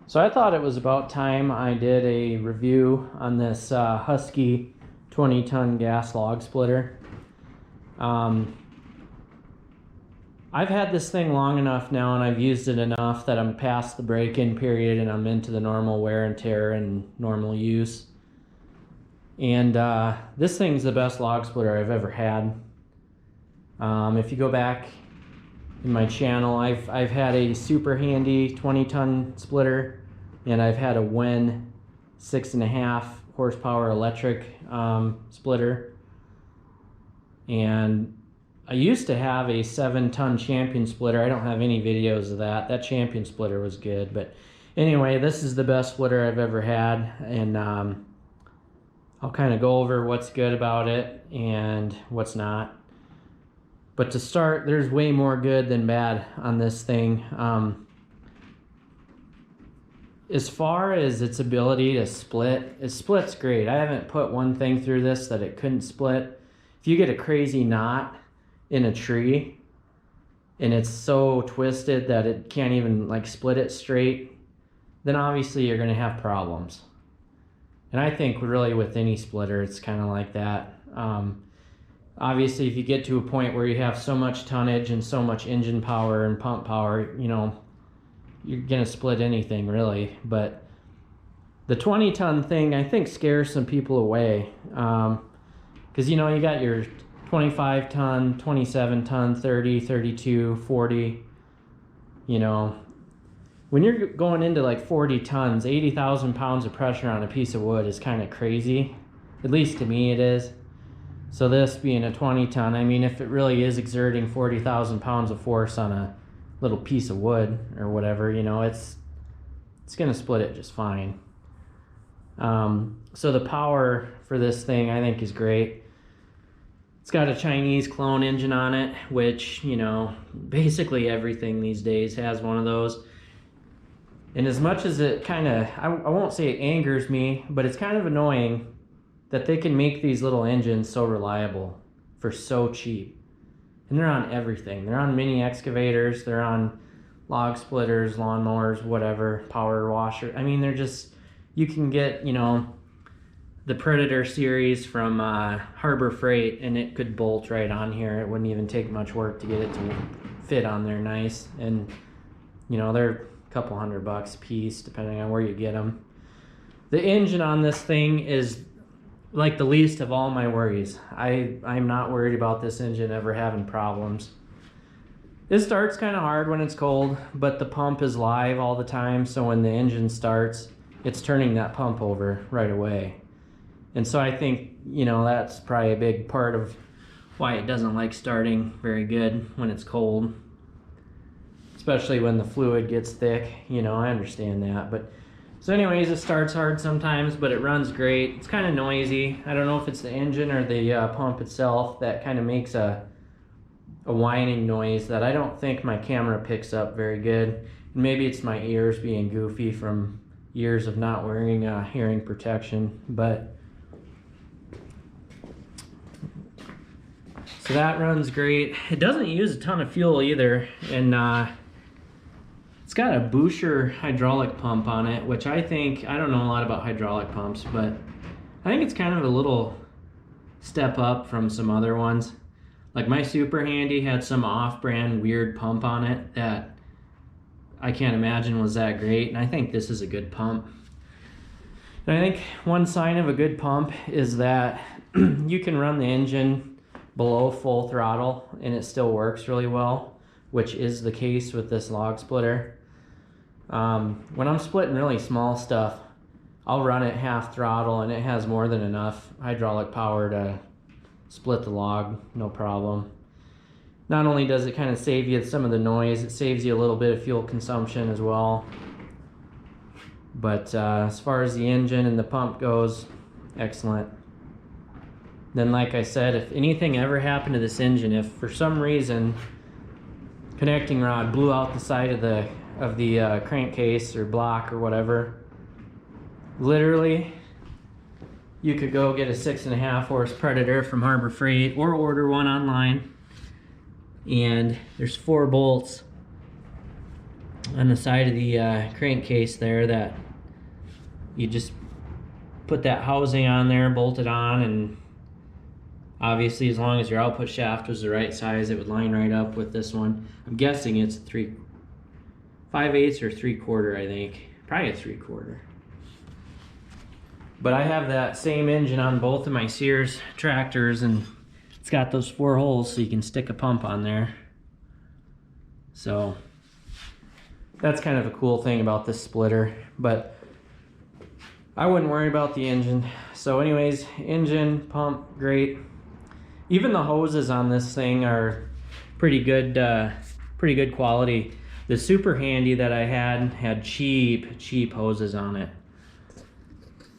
So I thought it was about time I did a review on this Huskee 20-ton gas log splitter. Um, I've had this thing long enough now and I've used it enough that I'm past the break-in period and I'm into the normal wear and tear and normal use. And this thing's the best log splitter I've ever had. If you go back in my channel, I've had a super handy 20-ton splitter, and I've had a Wen 6.5 horsepower electric splitter, and I used to have a 7-ton Champion splitter. I don't have any videos of that. That Champion splitter was good, but anyway, this is the best splitter I've ever had, and I'll kind of go over what's good about it and what's not. But to start, there's way more good than bad on this thing. As far as its ability to split, it splits great. I haven't put one thing through this that it couldn't split. If you get a crazy knot in a tree and it's so twisted that it can't even like split it straight, then obviously you're gonna have problems. And I think really with any splitter, it's kind of like that. Obviously, if you get to a point where you have so much tonnage and so much engine power and pump power, you know, you're gonna split anything really. But the 20-ton thing, I think, scares some people away. Because, you know, you got your 25-ton, 27-ton, 30, 32, 40, you know. When you're going into like 40 tons, 80,000 pounds of pressure on a piece of wood is kind of crazy. At least to me it is. So this being a 20-ton, I mean, if it really is exerting 40,000 pounds of force on a little piece of wood or whatever, you know, it's going to split it just fine. So the power for this thing, I think, is great. It's got a Chinese clone engine on it, which, you know, basically everything these days has one of those. And as much as it kind of, I won't say it angers me, but it's kind of annoying that they can make these little engines so reliable for so cheap. And they're on everything. They're on mini excavators, they're on log splitters, lawnmowers, whatever, power washer. I mean, they're just, you can get, you know, the Predator series from Harbor Freight, and it could bolt right on here. It wouldn't even take much work to get it to fit on there nice. And, you know, they're a couple $100 a piece, depending on where you get them. The engine on this thing is like the least of all my worries. I'm not worried about this engine ever having problems. It starts kind of hard when it's cold, but the pump is live all the time, so when the engine starts, it's turning that pump over right away. And so I think, you know, that's probably a big part of why it doesn't like starting very good when it's cold. Especially when the fluid gets thick, you know, I understand that. But so anyways, it starts hard sometimes, but it runs great. It's kind of noisy. I don't know if it's the engine or the pump itself that kind of makes a whining noise that I don't think my camera picks up very good. And maybe it's my ears being goofy from years of not wearing hearing protection. But so that runs great. It doesn't use a ton of fuel either, and it's got a Boucher hydraulic pump on it, which I think, I don't know a lot about hydraulic pumps, but I think it's kind of a little step up from some other ones. Like my Super Handy had some off-brand weird pump on it that I can't imagine was that great, and I think this is a good pump. And I think one sign of a good pump is that you can run the engine below full throttle and it still works really well, which is the case with this log splitter. When I'm splitting really small stuff, I'll run it half throttle and it has more than enough hydraulic power to split the log, no problem. Not only does it kind of save you some of the noise, it saves you a little bit of fuel consumption as well. But as far as the engine and the pump goes, excellent. Then like I said, if anything ever happened to this engine, if for some reason connecting rod blew out the side of the crankcase or block or whatever, literally you could go get a 6.5 horse Predator from Harbor Freight or order one online, and there's 4 bolts on the side of the crankcase there that you just put that housing on there, bolt it on, and obviously as long as your output shaft was the right size, it would line right up with this one. I'm guessing it's 5/8 or 3/4, I think. Probably a 3/4. But I have that same engine on both of my Sears tractors, and it's got those 4 holes so you can stick a pump on there. So that's kind of a cool thing about this splitter, but I wouldn't worry about the engine. So anyways, engine, pump, great. Even the hoses on this thing are pretty good quality. The Super Handy that I had cheap hoses on it.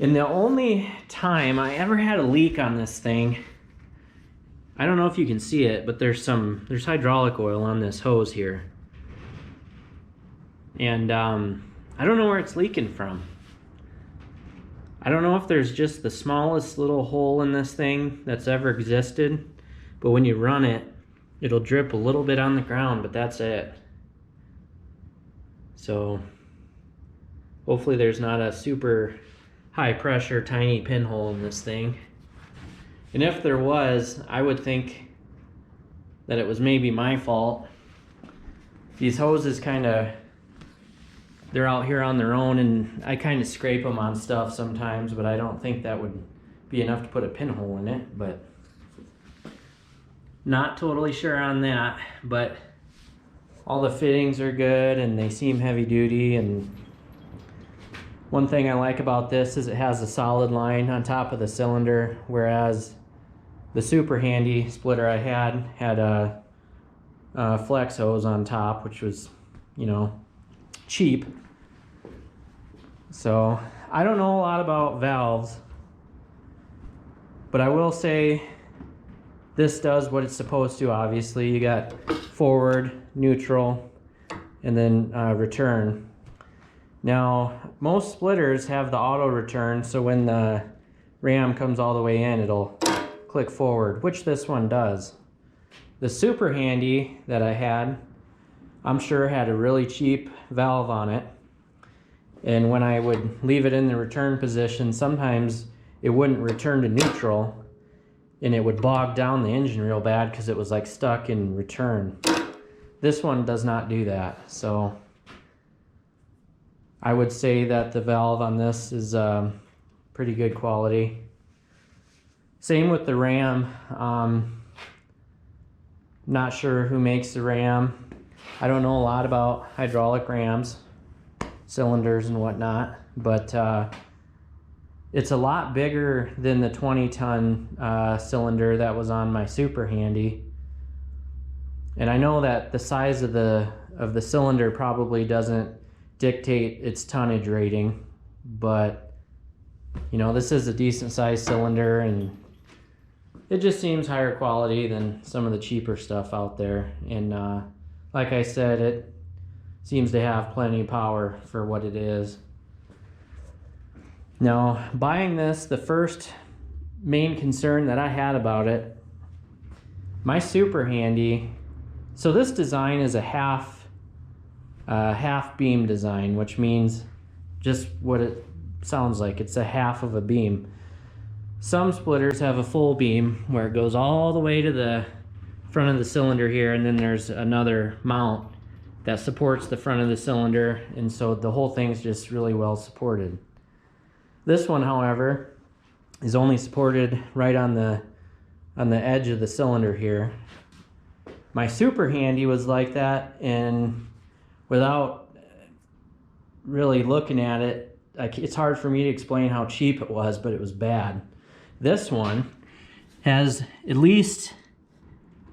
And the only time I ever had a leak on this thing, I don't know if you can see it, but there's hydraulic oil on this hose here. And I don't know where it's leaking from. I don't know if there's just the smallest little hole in this thing that's ever existed, but when you run it, it'll drip a little bit on the ground, but that's it. So hopefully there's not a super high pressure tiny pinhole in this thing. And if there was, I would think that it was maybe my fault. These hoses they're out here on their own, and I kind of scrape them on stuff sometimes, but I don't think that would be enough to put a pinhole in it. But not totally sure on that, but all the fittings are good and they seem heavy duty. And one thing I like about this is it has a solid line on top of the cylinder, whereas the Super Handy splitter I had a flex hose on top, which was, you know, cheap. So I don't know a lot about valves, but I will say this does what it's supposed to. Obviously you got forward, neutral, and then return. Now most splitters have the auto return, so when the ram comes all the way in, it'll click forward, which this one does. The Super Handy that I had, I'm sure had a really cheap valve on it, and when I would leave it in the return position, sometimes it wouldn't return to neutral and it would bog down the engine real bad because it was like stuck in return. This one does not do that, so I would say that the valve on this is pretty good quality. Same with the ram. Not sure who makes the ram. I don't know a lot about hydraulic rams, cylinders and whatnot, but it's a lot bigger than the 20-ton cylinder that was on my Super Handy. And I know that the size of the cylinder probably doesn't dictate its tonnage rating, but you know, this is a decent sized cylinder and it just seems higher quality than some of the cheaper stuff out there. And like I said, it seems to have plenty of power for what it is. Now, buying this, the first main concern that I had about it, my Super Handy, so this design is a half beam design, which means just what it sounds like. It's a half of a beam. Some splitters have a full beam where it goes all the way to the front of the cylinder here, and then there's another mount that supports the front of the cylinder, and so the whole thing's just really well supported. This one, however, is only supported right on the edge of the cylinder here. My Super Handy was like that, and without really looking at it, it's hard for me to explain how cheap it was, but it was bad. This one has at least,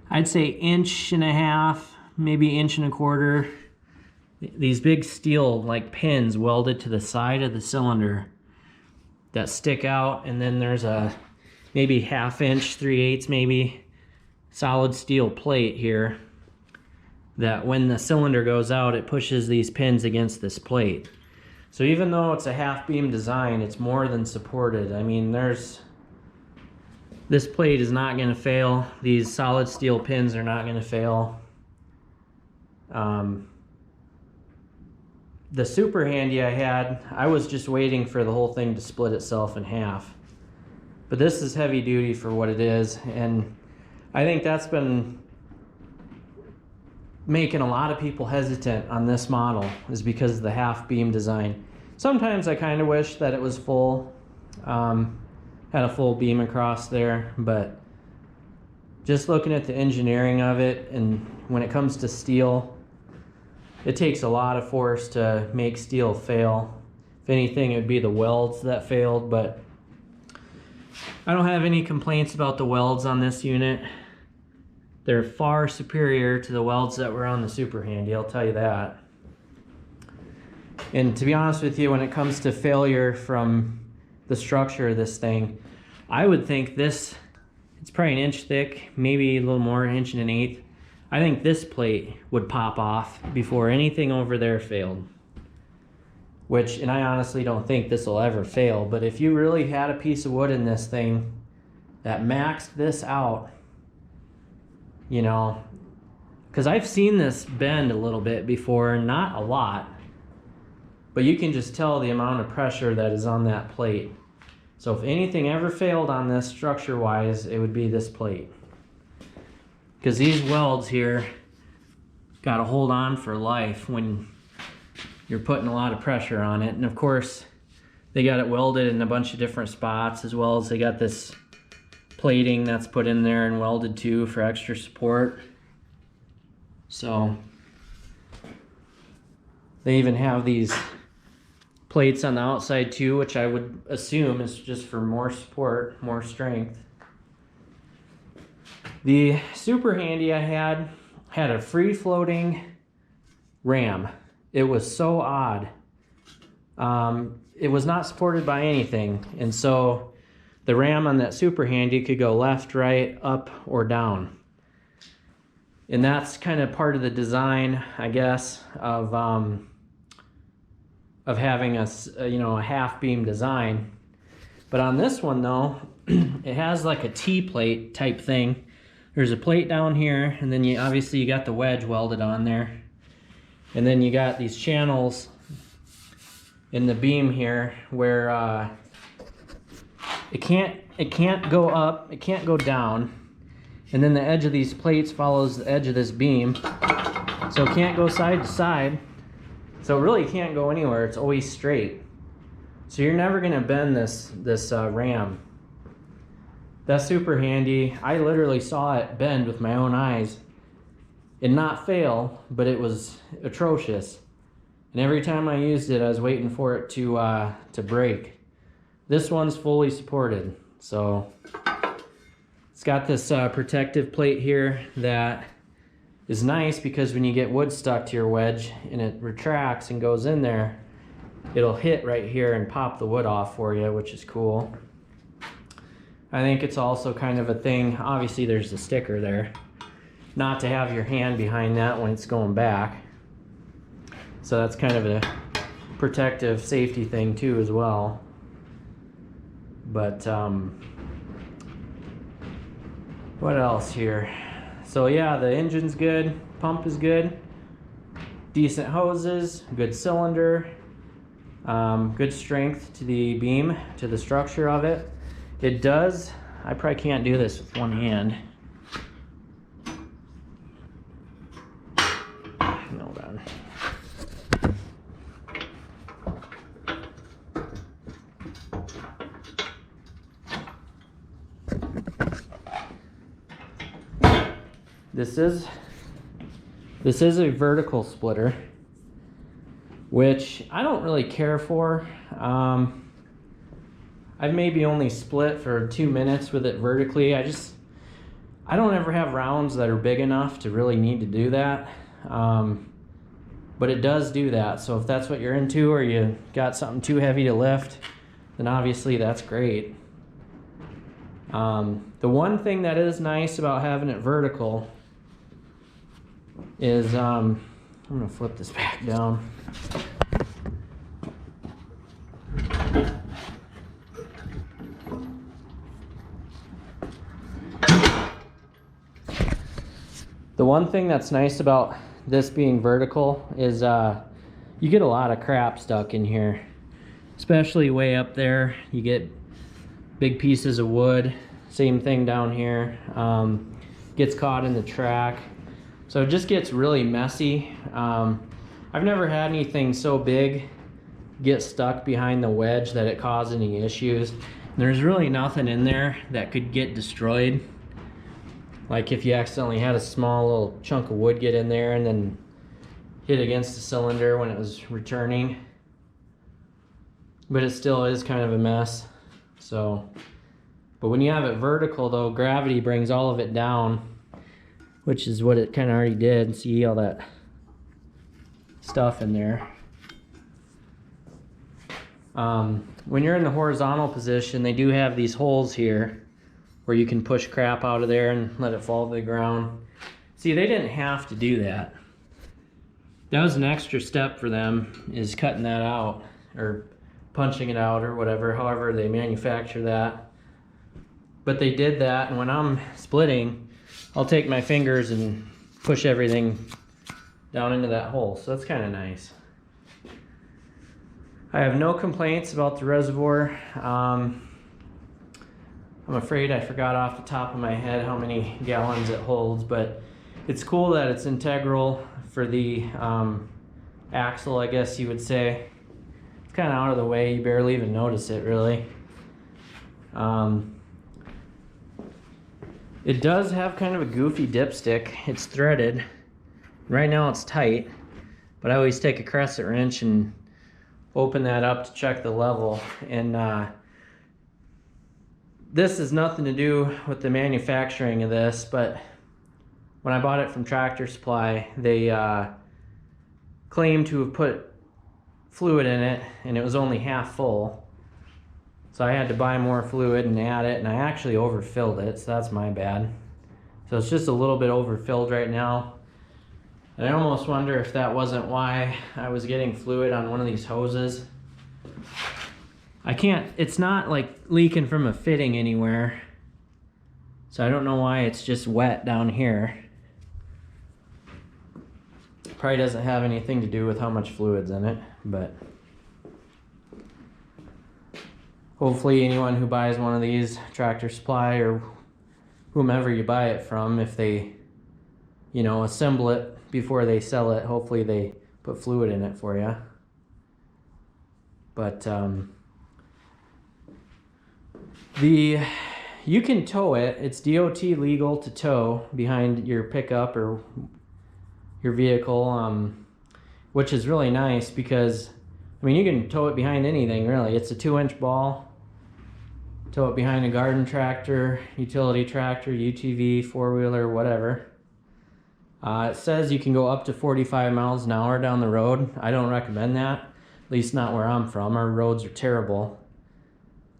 I'd say, 1.5 inches, maybe 1.25 inches. These big steel like pins welded to the side of the cylinder that stick out, and then there's a maybe 1/2 inch, 3/8 maybe, solid steel plate here that when the cylinder goes out, it pushes these pins against this plate. So even though it's a half beam design, it's more than supported. I mean, this plate is not going to fail. These solid steel pins are not going to fail. the Super Handy I had, I was just waiting for the whole thing to split itself in half. But this is heavy duty for what it is, and I think that's been making a lot of people hesitant on this model, is because of the half beam design. Sometimes I kind of wish that it was full, had a full beam across there, but just looking at the engineering of it, and when it comes to steel, it takes a lot of force to make steel fail. If anything, it would be the welds that failed, but I don't have any complaints about the welds on this unit. They're far superior to the welds that were on the Super Handy, I'll tell you that. And to be honest with you, when it comes to failure from the structure of this thing, I would think this, it's probably an inch thick, maybe a little more, an inch and an eighth. I think this plate would pop off before anything over there failed. Which, and I honestly don't think this will ever fail, but if you really had a piece of wood in this thing that maxed this out, you know, because I've seen this bend a little bit before, not a lot, but you can just tell the amount of pressure that is on that plate. So if anything ever failed on this structure-wise, it would be this plate. Because these welds here got to hold on for life when you're putting a lot of pressure on it. And of course, they got it welded in a bunch of different spots, as well as they got this plating that's put in there and welded too for extra support. So they even have these plates on the outside too, which I would assume is just for more support, more strength. The Super Handy I had a free-floating ram. It was so odd. It was not supported by anything, and so the ram on that Super Handy could go left, right, up, or down. And that's kind of part of the design, I guess, of having a half beam design. But on this one though, it has like a T-plate type thing. There's a plate down here, and then obviously you got the wedge welded on there. And then you got these channels in the beam here where it can't go up, it can't go down. And then the edge of these plates follows the edge of this beam. So it can't go side to side. So it really can't go anywhere, it's always straight. So you're never gonna bend this ram. That Super Handy, I literally saw it bend with my own eyes and not fail, but it was atrocious. And every time I used it, I was waiting for it to break. This one's fully supported. So it's got this protective plate here that is nice, because when you get wood stuck to your wedge and it retracts and goes in there, it'll hit right here and pop the wood off for you, which is cool. I think it's also kind of a thing, obviously there's the sticker there, not to have your hand behind that when it's going back. So that's kind of a protective safety thing too as well. But what else here? So yeah, the engine's good, pump is good, decent hoses, good cylinder, good strength to the beam, to the structure of it. It does, I probably can't do this with one hand. Hold on. This is a vertical splitter, which I don't really care for. I've maybe only split for 2 minutes with it vertically. I don't ever have rounds that are big enough to really need to do that. But it does do that. So if that's what you're into, or you got something too heavy to lift, then obviously that's great. The one thing that is nice about having it vertical is, I'm gonna flip this back down. The one thing that's nice about this being vertical is you you get a lot of crap stuck in here, especially way up there. You get big pieces of wood. Same thing down here. Gets caught in the track. So it just gets really messy. I've never had anything so big get stuck behind the wedge that it caused any issues. There's really nothing in there that could get destroyed. Like if you accidentally had a small little chunk of wood get in there and then hit against the cylinder when it was returning. But it still is kind of a mess. So, but when you have it vertical though, gravity brings all of it down, which is what it kind of already did. See all that stuff in there. When you're in the horizontal position, they do have these holes here where you can push crap out of there and let it fall to the ground. See, they didn't have to do that. That was an extra step for them, is cutting that out or punching it out or whatever, however they manufacture that. But they did that, and when I'm splitting, I'll take my fingers and push everything down into that hole. So that's kind of nice. I have no complaints about the reservoir. I'm afraid I forgot off the top of my head how many gallons it holds, but it's cool that it's integral for the axle, I guess you would say. It's kind of out of the way, you barely even notice it really. It does have kind of a goofy dipstick. It's threaded. Right now it's tight, but I always take a crescent wrench and open that up to check the level. And this has nothing to do with the manufacturing of this, but when I bought it from Tractor Supply, they claimed to have put fluid in it, and it was only half full. So I had to buy more fluid and add it, and I actually overfilled it, so that's my bad. So it's just a little bit overfilled right now. And I almost wonder if that wasn't why I was getting fluid on one of these hoses. I can't, it's not like leaking from a fitting anywhere. So I don't know why it's just wet down here. Probably doesn't have anything to do with how much fluid's in it, but hopefully anyone who buys one of these, Tractor Supply or whomever you buy it from, if they, you know, assemble it before they sell it, hopefully they put fluid in it for you. But you can tow it. It's DOT legal to tow behind your pickup or your vehicle, which is really nice because, I mean, you can tow it behind anything really. It's a 2-inch ball. Tow it behind a garden tractor, utility tractor, UTV, 4-wheeler, whatever. It says you can go up to 45 miles an hour down the road. I don't recommend that, at least not where I'm from. Our roads are terrible.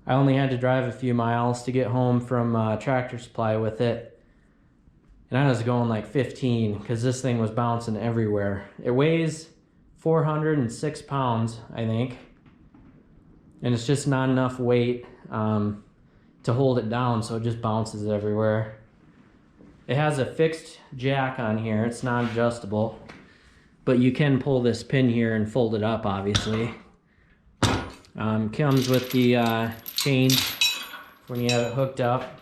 I only had to drive a few miles to get home from Tractor Supply with it. And I was going like 15 because this thing was bouncing everywhere. It weighs 406 pounds, I think. And it's just not enough weight to hold it down, so it just bounces everywhere. It has a fixed jack on here. It's not adjustable, but you can pull this pin here and fold it up, obviously. Comes with the chain when you have it hooked up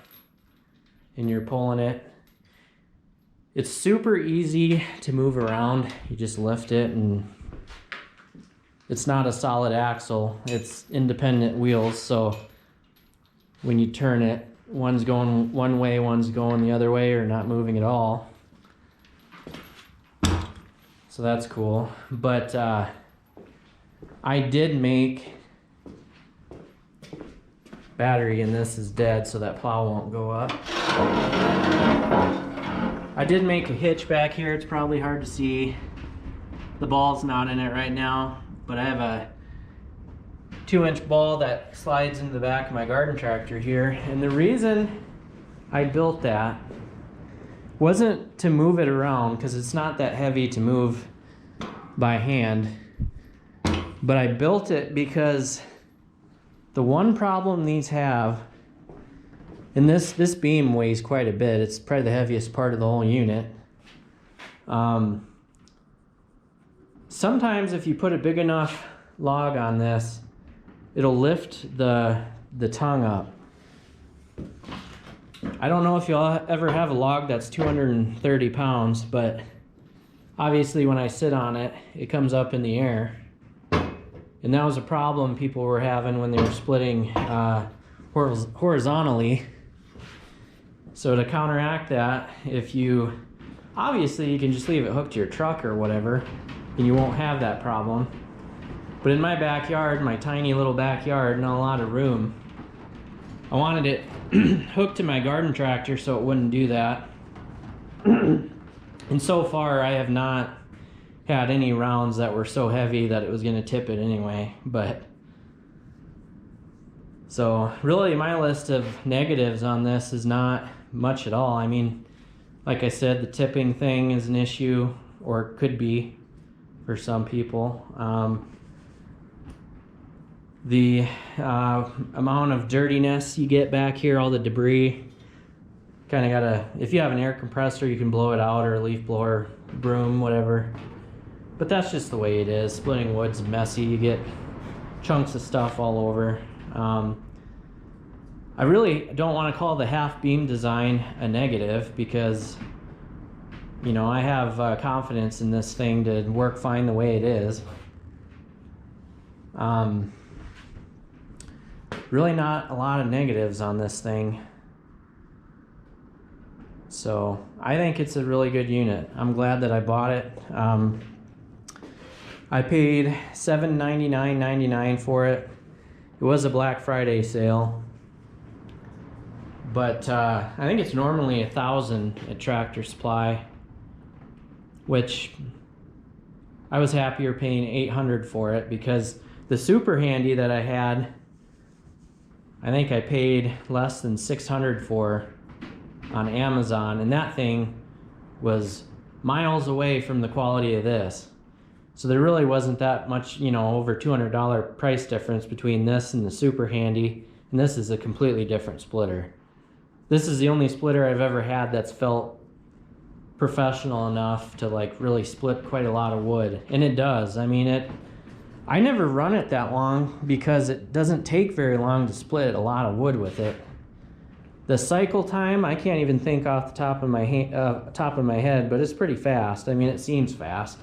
and you're pulling it. It's super easy to move around. You just lift it, and it's not a solid axle. It's independent wheels, so when you turn it, one's going one way, one's going the other way, or not moving at all. So that's cool. But I did make, battery in this is dead, so that plow won't go up. I did make a hitch back here. It's probably hard to see. The ball's not in it right now, but I have a 2-inch ball that slides into the back of my garden tractor here. And the reason I built that wasn't to move it around, because it's not that heavy to move by hand, but I built it because the one problem these have, and this beam weighs quite a bit. It's probably the heaviest part of the whole unit. sometimes if you put a big enough log on this, it'll lift the tongue up. I don't know if you'll ever have a log that's 230 pounds, but obviously when I sit on it, it comes up in the air. And that was a problem people were having when they were splitting horizontally. So to counteract that, obviously you can just leave it hooked to your truck or whatever, and you won't have that problem. But in my backyard, my tiny little backyard, not a lot of room, I wanted it hooked to my garden tractor so it wouldn't do that. And so far I have not had any rounds that were so heavy that it was going to tip it anyway. But so really my list of negatives on this is not much at all. I mean, like I said, the tipping thing is an issue, or could be for some people. The amount of dirtiness you get back here, all the debris, kind of gotta, if you have an air compressor, you can blow it out, or a leaf blower, broom, whatever. But that's just the way it is. Splitting wood's messy. You get chunks of stuff all over. I really don't want to call the half beam design a negative, because you know, I have confidence in this thing to work fine the way it is. Really not a lot of negatives on this thing. So I think it's a really good unit. I'm glad that I bought it. I paid $799.99 for it. It was a Black Friday sale, but I think it's normally $1,000 at Tractor Supply, which I was happier paying $800 for it, because the Super Handy that I had, I think I paid less than $600 for on Amazon, and that thing was miles away from the quality of this. So there really wasn't that much, you know, over $200 price difference between this and the Super Handy, and this is a completely different splitter. This is the only splitter I've ever had that's felt professional enough to like really split quite a lot of wood, and it does. I mean, I never run it that long because it doesn't take very long to split a lot of wood with it. The cycle time, I can't even think off the top of my head, but it's pretty fast. I mean, it seems fast.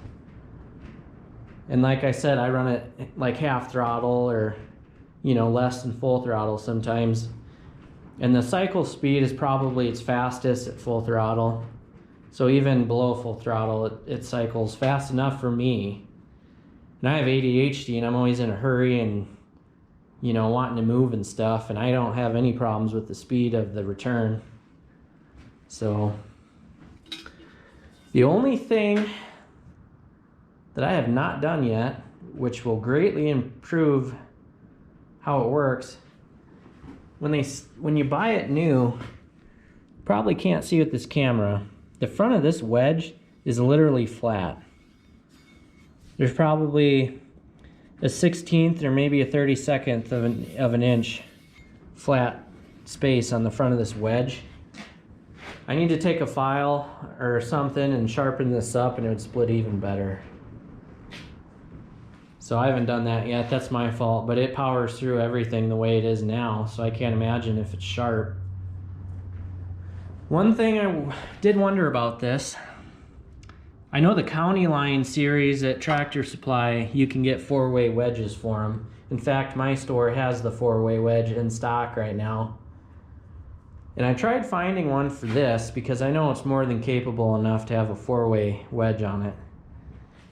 And like I said, I run it like half throttle, or you know, less than full throttle sometimes. And the cycle speed is probably its fastest at full throttle. So even below full throttle, it cycles fast enough for me. And I have ADHD, and I'm always in a hurry and, you know, wanting to move and stuff, and I don't have any problems with the speed of the return. So the only thing that I have not done yet, which will greatly improve how it works, when you buy it new, you probably can't see with this camera, the front of this wedge is literally flat. There's probably a 1/16 or maybe a 32nd of an inch flat space on the front of this wedge. I need to take a file or something and sharpen this up, and it would split even better. So I haven't done that yet. That's my fault, but it powers through everything the way it is now, so I can't imagine if it's sharp. One thing I did wonder about this, I know the County Line series at Tractor Supply, you can get 4-way wedges for them. In fact, my store has the 4-way wedge in stock right now. And I tried finding one for this because I know it's more than capable enough to have a 4-way wedge on it.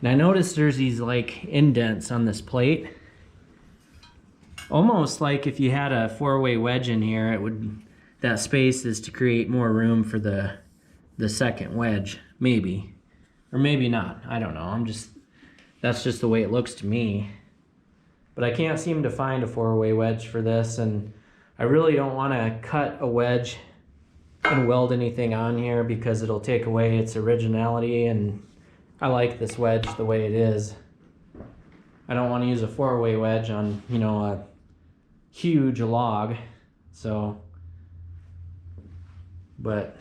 And I noticed there's these like indents on this plate. Almost like if you had a 4-way wedge in here, that space is to create more room for the second wedge, maybe. Or maybe not, I don't know. That's just the way it looks to me. But I can't seem to find a 4-way wedge for this, and I really don't want to cut a wedge and weld anything on here because it'll take away its originality, and I like this wedge the way it is. I don't want to use a 4-way wedge on, you know, a huge log. So, but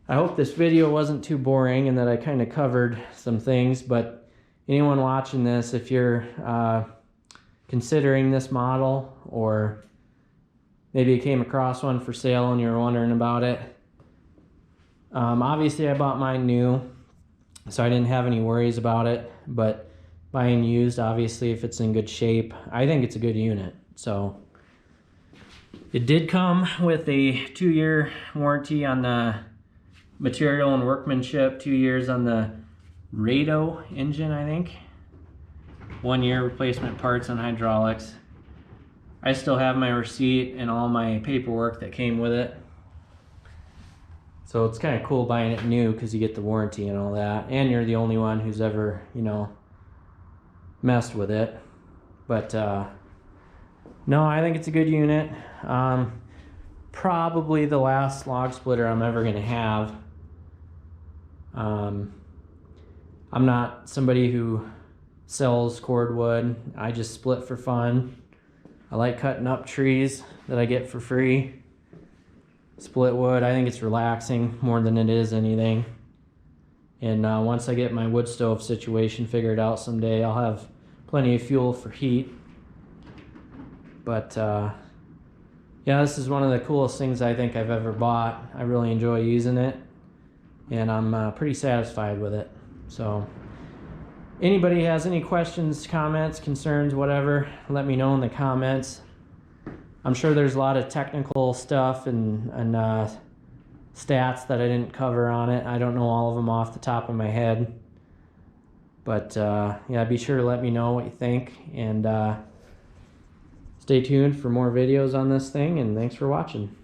I hope this video wasn't too boring and that I kind of covered some things, but anyone watching this, if you're considering this model, or maybe you came across one for sale and you're wondering about it. Obviously I bought mine new, so I didn't have any worries about it, but buying used, obviously if it's in good shape, I think it's a good unit. So it did come with a 2-year warranty on the material and workmanship, 2 years on the Rado engine, I think. 1 year replacement parts on hydraulics. I still have my receipt and all my paperwork that came with it. So it's kind of cool buying it new because you get the warranty and all that. And you're the only one who's ever, you know, messed with it. But no, I think it's a good unit. Probably the last log splitter I'm ever going to have. I'm not somebody who sells cordwood. I just split for fun. I like cutting up trees that I get for free. Split wood, I think it's relaxing more than it is anything. And once I get my wood stove situation figured out someday, I'll have plenty of fuel for heat. But yeah, this is one of the coolest things I think I've ever bought. I really enjoy using it, and I'm pretty satisfied with it. So anybody has any questions, comments, concerns, whatever, let me know in the comments. I'm sure there's a lot of technical stuff and stats that I didn't cover on it. I don't know all of them off the top of my head. But yeah, be sure to let me know what you think, and stay tuned for more videos on this thing, and thanks for watching.